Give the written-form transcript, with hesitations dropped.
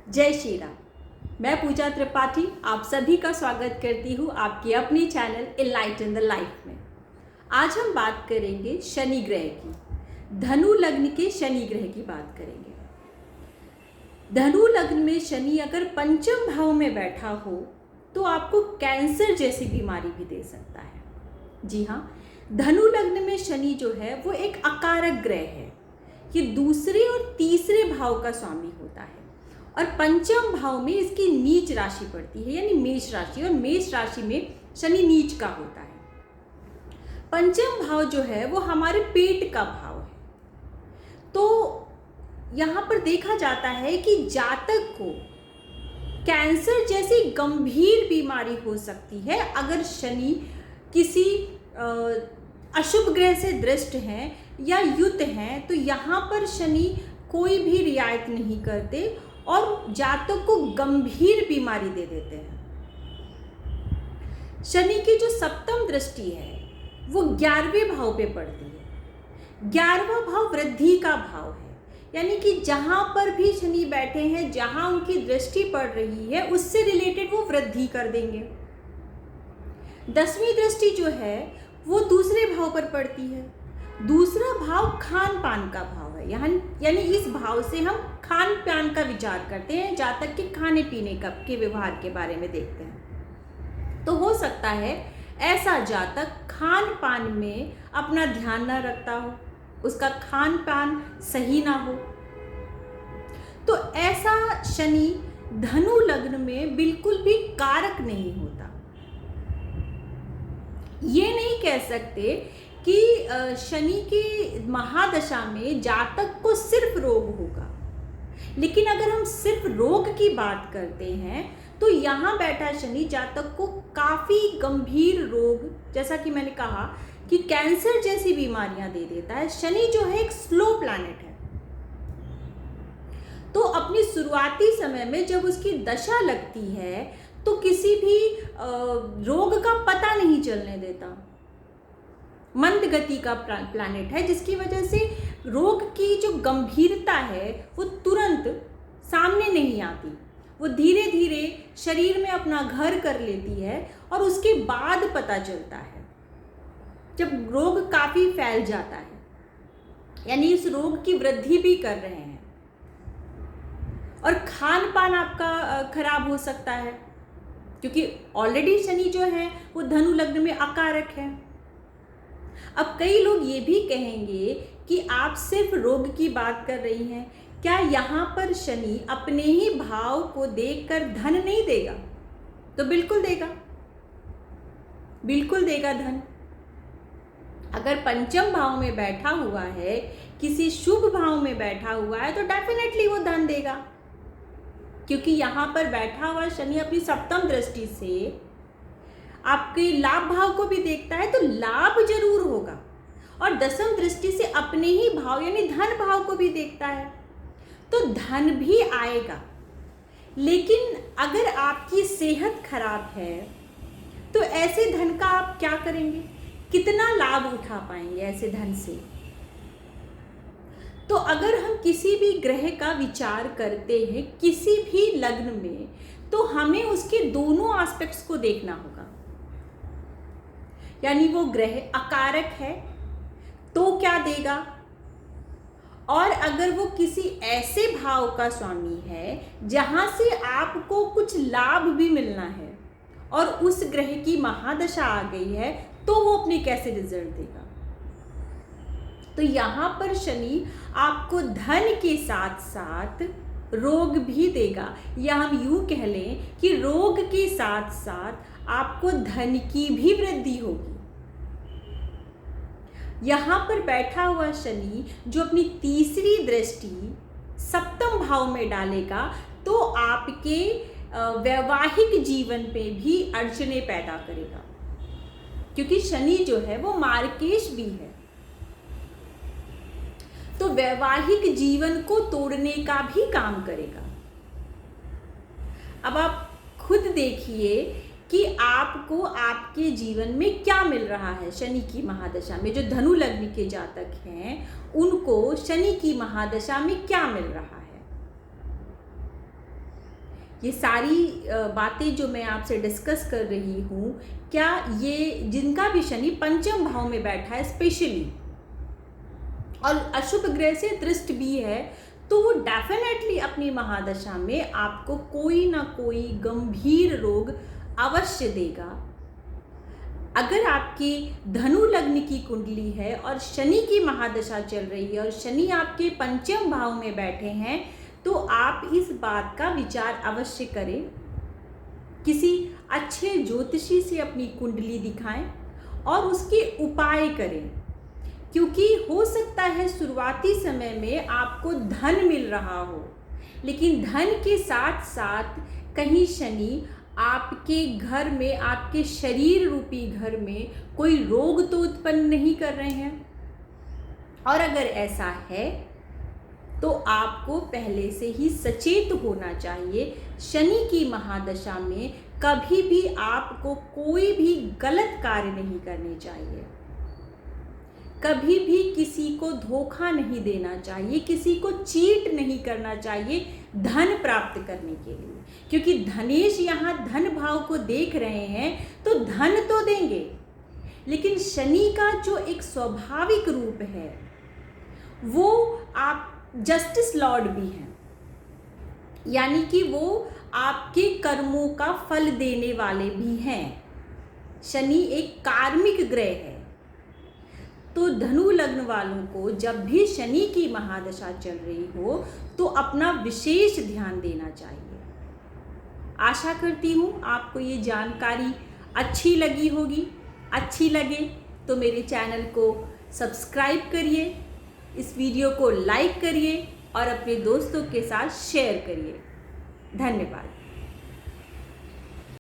जय श्री राम। मैं पूजा त्रिपाठी आप सभी का स्वागत करती हूँ आपकी अपनी चैनल इनलाइटन द लाइफ में। आज हम बात करेंगे शनि ग्रह की, धनु लग्न के शनि ग्रह की बात करेंगे। धनु लग्न में शनि अगर पंचम भाव में बैठा हो तो आपको कैंसर जैसी बीमारी भी दे सकता है। जी हाँ, धनु लग्न में शनि जो है वो एक अकारक ग्रह है। ये दूसरे और तीसरे भाव का स्वामी होता है और पंचम भाव में इसकी नीच राशि पड़ती है, यानी मेष राशि, और मेष राशि में शनि नीच का होता है। पंचम भाव जो है वो हमारे पेट का भाव है। तो यहाँ पर देखा जाता है कि जातक को कैंसर जैसी गंभीर बीमारी हो सकती है अगर शनि किसी अशुभ ग्रह से दृष्ट हैं या युत हैं। तो यहाँ पर शनि कोई भी रियायत नहीं करते और जातक को गंभीर बीमारी दे देते हैं। शनि की जो सप्तम दृष्टि है वो 11वें भाव पे पड़ती है। 11वां भाव वृद्धि का भाव है, यानी कि जहां पर भी शनि बैठे हैं, जहां उनकी दृष्टि पड़ रही है उससे रिलेटेड वो वृद्धि कर देंगे। 10वीं दृष्टि जो है वो दूसरे भाव पर पड़ती है। दूसरा भाव खान पान का भाव है, यानी इस भाव से हम खान पान का विचार करते हैं, जातक के खाने पीने के व्यवहार के बारे में देखते हैं। तो हो सकता है ऐसा जातक खान पान में अपना ध्यान ना रखता हो, उसका खान पान सही ना हो। तो ऐसा शनि धनु लग्न में बिल्कुल भी कारक नहीं होता। ये नहीं कह सकते कि शनि की महादशा में जातक को सिर्फ रोग होगा, लेकिन अगर हम सिर्फ रोग की बात करते हैं तो यहाँ बैठा शनि जातक को काफ़ी गंभीर रोग, जैसा कि मैंने कहा कि कैंसर जैसी बीमारियां दे देता है। शनि जो है एक स्लो प्लैनेट है, तो अपनी शुरुआती समय में जब उसकी दशा लगती है तो किसी भी रोग का पता नहीं चलने देता। मंद गति का प्लैनेट है, जिसकी वजह से रोग की जो गंभीरता है वो तुरंत सामने नहीं आती। वो धीरे धीरे शरीर में अपना घर कर लेती है और उसके बाद पता चलता है जब रोग काफ़ी फैल जाता है, यानी इस रोग की वृद्धि भी कर रहे हैं। और खान पान आपका खराब हो सकता है, क्योंकि ऑलरेडी शनि जो है वो धनु लग्न में अकारक है। अब कई लोग ये भी कहेंगे कि आप सिर्फ रोग की बात कर रही हैं, क्या यहाँ पर शनि अपने ही भाव को देखकर धन नहीं देगा? तो बिल्कुल देगा, बिल्कुल देगा धन। अगर पंचम भाव में बैठा हुआ है, किसी शुभ भाव में बैठा हुआ है, तो डेफिनेटली वो धन देगा, क्योंकि यहाँ पर बैठा हुआ शनि अपनी सप्तम दृष्टि से आपके लाभ भाव को भी देखता है, तो लाभ जरूर होगा। और दसम दृष्टि से अपने ही भाव यानी धन भाव को भी देखता है, तो धन भी आएगा। लेकिन अगर आपकी सेहत खराब है तो ऐसे धन का आप क्या करेंगे? कितना लाभ उठा पाएंगे ऐसे धन से? तो अगर हम किसी भी ग्रह का विचार करते हैं किसी भी लग्न में, तो हमें उसके दोनों एस्पेक्ट्स को देखना होगा। यानी वो ग्रह अकारक है तो क्या देगा, और अगर वो किसी ऐसे भाव का स्वामी है जहां से आपको कुछ लाभ भी मिलना है और उस ग्रह की महादशा आ गई है, तो वो अपने कैसे रिजल्ट देगा? तो यहाँ पर शनि आपको धन के साथ साथ रोग भी देगा, या हम यूं कह लें कि रोग के साथ साथ आपको धन की भी वृद्धि होगी। यहाँ पर बैठा हुआ शनि जो अपनी तीसरी दृष्टि सप्तम भाव में डालेगा, तो आपके वैवाहिक जीवन पे भी अड़चने पैदा करेगा, क्योंकि शनि जो है वो मार्केश भी है, तो वैवाहिक जीवन को तोड़ने का भी काम करेगा। अब आप खुद देखिए कि आपको आपके जीवन में क्या मिल रहा है शनि की महादशा में। जो धनु लग्न के जातक हैं उनको शनि की महादशा में क्या मिल रहा है? ये सारी बातें जो मैं आपसे डिस्कस कर रही हूँ, क्या ये जिनका भी शनि पंचम भाव में बैठा है स्पेशली और अशुभ ग्रह से दृष्ट भी है, तो वो डेफिनेटली अपनी महादशा में आपको कोई ना कोई गंभीर रोग अवश्य देगा। अगर आपकी धनु लग्न की कुंडली है और शनि की महादशा चल रही है और शनि आपके पंचम भाव में बैठे हैं, तो आप इस बात का विचार अवश्य करें, किसी अच्छे ज्योतिषी से अपनी कुंडली दिखाएं और उसके उपाय करें, क्योंकि हो सकता है शुरुआती समय में आपको धन मिल रहा हो, लेकिन धन के साथ साथ कहीं शनि आपके घर में, आपके शरीर रूपी घर में कोई रोग तो उत्पन्न नहीं कर रहे हैं। और अगर ऐसा है तो आपको पहले से ही सचेत होना चाहिए। शनि की महादशा में कभी भी आपको कोई भी गलत कार्य नहीं करने चाहिए, कभी भी किसी को धोखा नहीं देना चाहिए, किसी को चीट नहीं करना चाहिए धन प्राप्त करने के लिए, क्योंकि धनेश यहाँ धन भाव को देख रहे हैं तो धन तो देंगे, लेकिन शनि का जो एक स्वाभाविक रूप है वो आप जस्टिस लॉर्ड भी हैं, यानी कि वो आपके कर्मों का फल देने वाले भी हैं। शनि एक कार्मिक ग्रह है, तो धनु लग्न वालों को जब भी शनि की महादशा चल रही हो तो अपना विशेष ध्यान देना चाहिए। आशा करती हूँ आपको ये जानकारी अच्छी लगी होगी। अच्छी लगे तो मेरे चैनल को सब्सक्राइब करिए, इस वीडियो को लाइक करिए और अपने दोस्तों के साथ शेयर करिए। धन्यवाद।